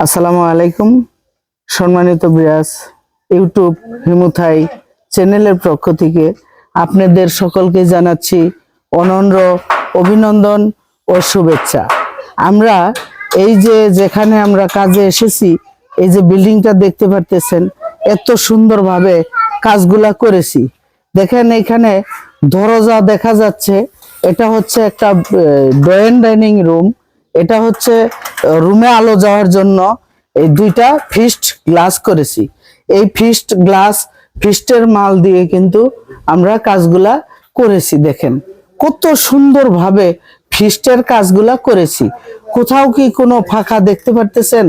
আসসালামু আলাইকুম সম্মানিত বিয়াস ইউটিউব হিমুথাই চ্যানেলের পক্ষ থেকে আপনাদের সকলকে জানাচ্ছি অনন্য অভিনন্দন ও শুভেচ্ছা। আমরা এই যেখানে আমরা কাজে এসেছি, এই যে বিল্ডিংটা দেখতে পারতেছেন, এত সুন্দরভাবে কাজগুলা করেছি। দেখেন এখানে দরজা দেখা যাচ্ছে, এটা হচ্ছে একটা ড্রয়িং ডাইনিং রুম। এটা হচ্ছে রুমে আলো যাওয়ার জন্য এই দুইটা ফিস্ট গ্লাস করেছি। এই ফিস্ট গ্লাস ফিস্টের মাল দিয়ে কিন্তু আমরা কাজগুলা করেছি। দেখেন কত সুন্দরভাবে ফিস্টের কাজগুলা করেছি। কোথাও কি কোনো ফাঁকা দেখতে পারতেছেন?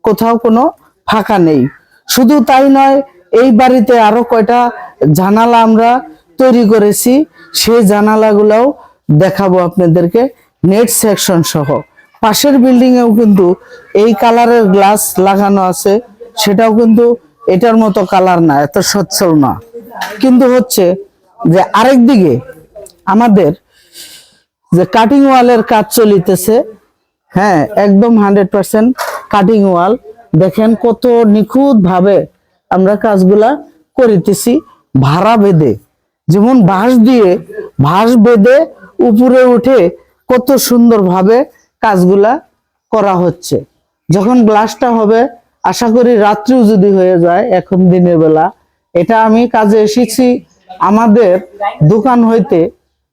কোথাও কোনো ফাঁকা নেই। শুধু তাই নয়, এই বাড়িতে আরো কয়টা জানালা আমরা তৈরি করেছি, সেই জানালাগুলাও দেখাবো আপনাদেরকে, নেট সেকশন সহ। পাশের বিল্ডিং এও কিন্তু এই কালারের গ্লাস লাগানো আছে, সেটাও কিন্তু এটার মতো কালার না, এত সচ্ছল না। কিন্তু হচ্ছে যে আরেক দিকে আমাদের যে কাটিং ওয়ালের কাজ চলিতেছে, হ্যাঁ একদম 100% কাটিং ওয়াল। দেখেন কত নিখুঁত ভাবে আমরা কাজগুলা করিতেছি, ভাড়া বেঁধে, যেমন ভাঁজ বেঁধে উপরে উঠে কত সুন্দর ভাবে কাজগুলা করা হচ্ছে। যখন গ্লাসটা হবে, আশা করি রাত্রিও যদি হয়ে যায়, এখন দিনের বেলা। এটা আমি কাজে এসেছি আমাদের দোকান হইতে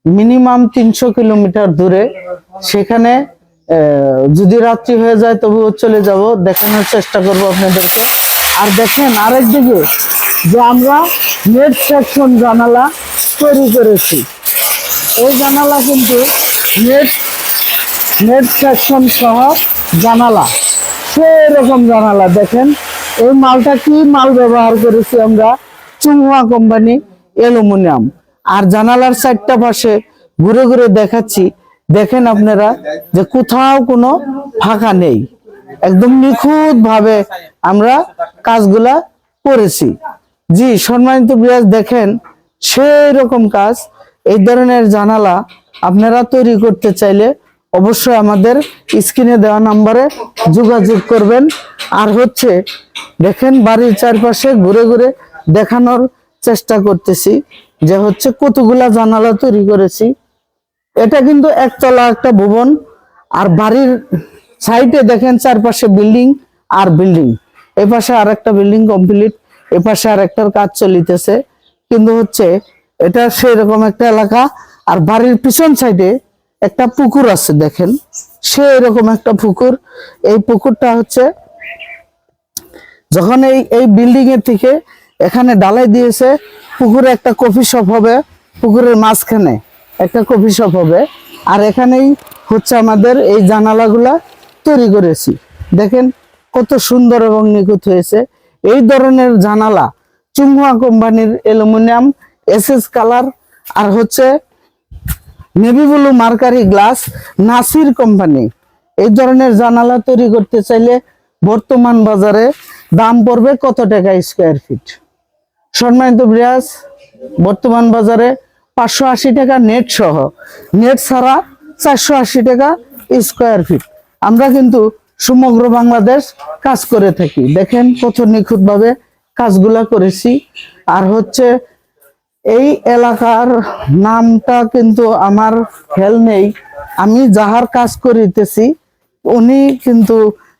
মিনিমাম 300 কিলোমিটার দূরে। সেখানে যদি রাত্রি হয়ে যায় তবুও চলে যাব, দেখানোর চেষ্টা করব আপনাদেরকে। আর দেখেন আরেক দিকে যে আমরা নেট সেকশন জানালা তৈরি করেছি। এই জানালা কিন্তু নেট সেকশন সহ জানালা, সেরকম জানালা। দেখেন এই মালটা কি মাল ব্যবহার করেছি আমরা, চুংহা কোম্পানি অ্যালুমিনিয়াম। আর জানালার চারটা পাশে ঘুরে ঘুরে দেখাচ্ছি, দেখেন আপনারা যে কোথাও কোনো ফাঁকা নেই, একদম নিখুঁত ভাবে আমরা কাজগুলা করেছি। জি সম্মানিত বিয়াস, দেখেন সেই রকম কাজ। এই ধরনের জানালা আপনারা তৈরি করতে চাইলে অবশ্যই আমাদের স্ক্রিনে দেওয়া নাম্বারে যোগাযোগ করবেন। আর হচ্ছে দেখেন বাড়ির চারপাশে ঘুরে ঘুরে দেখানোর চেষ্টা করতেছি যে হচ্ছে কতগুলা জানালা তৈরি করেছি। এটা কিন্তু একতলা একটা ভবন, আর বাড়ির সাইডে দেখেন চারপাশে বিল্ডিং আর বিল্ডিং। এ পাশে আর একটা বিল্ডিং কমপ্লিট, এ পাশে আর একটার কাজ চলিতেছে। কিন্তু হচ্ছে এটা সেরকম একটা এলাকা। আর বাড়ির পিছন সাইডে একটা পুকুর আছে, দেখেন সেই রকম একটা পুকুর। এই পুকুরটা হচ্ছে যখন এই বিল্ডিং এর থেকে এখানে ঢালাই দিয়েছে, পুকুরে একটা কফি শপ হবে, পুকুরের মাঝখানে একটা কফি শপ হবে। আর এখানেই হচ্ছে আমাদের এই জানালাগুলা তৈরি করেছি। দেখেন কত সুন্দর এবং নিখুঁত হয়েছে। এই ধরনের জানালা চুংহা কোম্পানির অ্যালুমিনিয়াম এসএস কালার, আর হচ্ছে navy blue mercury glass Nasir company. এই ধরনের জানালা তৈরি করতে চাইলে বর্তমান বাজারে দাম পড়বে কত টাকা স্কোয়ার ফিট? সম্মানিত বিয়াস, বর্তমান বাজারে 580 টাকা নেট সহ, নেট ছাড়া 480 টাকা স্কোয়ার ফিট। আমরা কিন্তু সমগ্র বাংলাদেশ কাজ করে থাকি। দেখেন কত নিখুঁত ভাবে কাজগুলা করেছি। আর হচ্ছে এই এলাকার নামটা কিন্তু আমার খেয়াল নেই, আমি যাহার কাজ করিতেছি উনি কিন্তু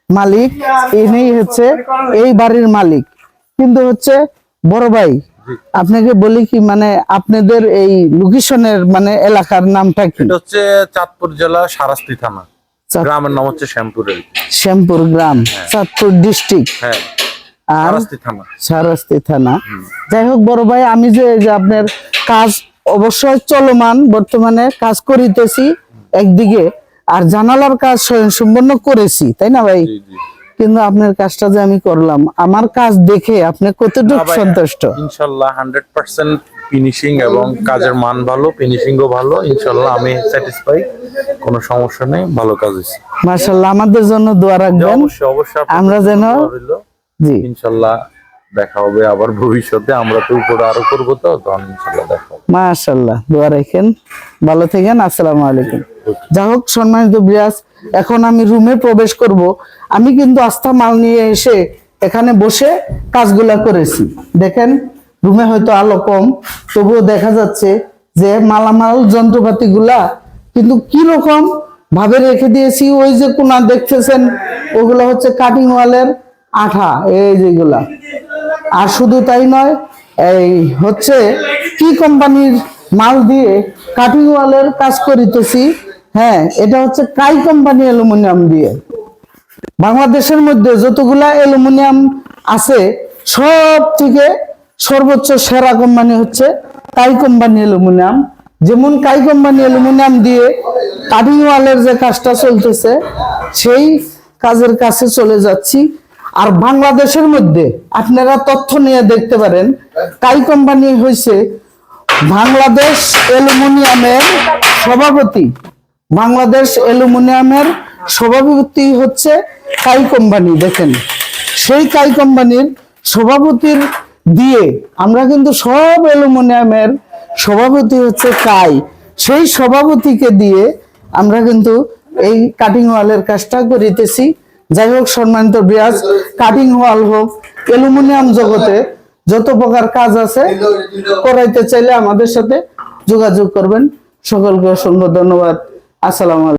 মালিক, ইনি হচ্ছে এই বাড়ির মালিক। কিন্তু হচ্ছে বড় ভাই, আপনাকে বলি কি, মানে আপনাদের এই লোকেশনের মানে এলাকার নামটা কি? এটা হচ্ছে চাঁদপুর জেলা সারাস্তি থানা, গ্রামের নাম হচ্ছে শ্যামপুর গ্রাম, চাঁদপুর ডিস্ট্রিক্ট, হ্যাঁ আর সারাস্তি থানা। যাই হোক বড় ভাই, আমি যে আপনার কাজ অবশ্যই চলমান, বর্তমানে কাজ করিতেছি একদিকে, আর জানালার কাজ সম্পূর্ণ করেছি, তাই না ভাই? কিন্তু আপনার কাজটা যে আমি করলাম, আমার কাজ দেখে আপনি কতটুকু সন্তুষ্ট? ইনশাআল্লাহ 100% ফিনিশিং এবং কাজের মান ভালো, ফিনিশিংও ভালো। ইনশাআল্লাহ আমি স্যাটিসফাই, কোনো সমস্যা নেই, ভালো কাজ হয়েছে। মাশাআল্লাহ, আমাদের জন্য দোয়া রাখবেন। অবশ্যই আমরা যেন, জি ইনশাআল্লাহ দেখা হবে আবার ভবিষ্যতে। আমরা তো উপরে আরো করব, তো তখন ইনশাআল্লাহ দেখা হবে। মাশাআল্লাহ, দোয়া রাখেন, ভালো থাকেন, আসসালামু আলাইকুম। যাই হোক সম্মানিত বিয়াস, এখন আমি রুমে প্রবেশ করব। আমি কিন্তু আস্থা মাল নিয়ে এসে এখানে বসে কাজগুলা করেছি। দেখেন রুমে হয়তো আলো কম, তবুও দেখা যাচ্ছে যে মালামাল যন্ত্রপাতিগুলা কিন্তু কি রকম ভাবে রেখে দিয়েছি। ওই যে কোনা দেখতেছেন ওগুলো হচ্ছে কাটিং ওয়ালের আঠা, এই যেগুলা। আর শুধু তাই নয়, এই হচ্ছে কি কোম্পানির মাল দিয়ে কাটিং ওয়ালের কাজ করিতেছি। হ্যাঁ, এটা হচ্ছে কাই কোম্পানি অ্যালুমিনিয়াম দিয়ে। বাংলাদেশের মধ্যে যতগুলা অ্যালুমিনিয়াম আছে সব থেকে সর্বোচ্চ সেরা কোম্পানি হচ্ছে কাই কোম্পানি অ্যালুমিনিয়াম। যেমন কাই কোম্পানি অ্যালুমিনিয়াম দিয়ে কাটিং ওয়ালের যে কাজটা চলতেছে সেই কাজের কাছে চলে যাচ্ছি। আর বাংলাদেশের মধ্যে আপনারা তথ্য নিয়ে দেখতে পারেন, কাই কোম্পানি হয়েছে বাংলাদেশ অ্যালুমিনিয়ামের সভাপতি। বাংলাদেশ অ্যালুমিনিয়ামের সভাপতি হচ্ছে কাই কোম্পানি। দেখেন সেই কাই কোম্পানির সভাপতির দিয়ে আমরা কিন্তু সব অ্যালুমিনিয়ামের সভাপতি হচ্ছে কাই, সেই সভাপতিকে দিয়ে আমরা কিন্তু এই কাটিং ওয়ালের কাজটা করিতেছি। যাই হোক সম্মানিত ভিউয়ার্স, কাটিং ওয়াল হোক, অ্যালুমিনিয়াম জগতে যত প্রকার কাজ আছে করাইতে চাইলে আমাদের সাথে যোগাযোগ করবেন। সকলকে অসংখ্য ধন্যবাদ। আসসালামু আলাইকুম।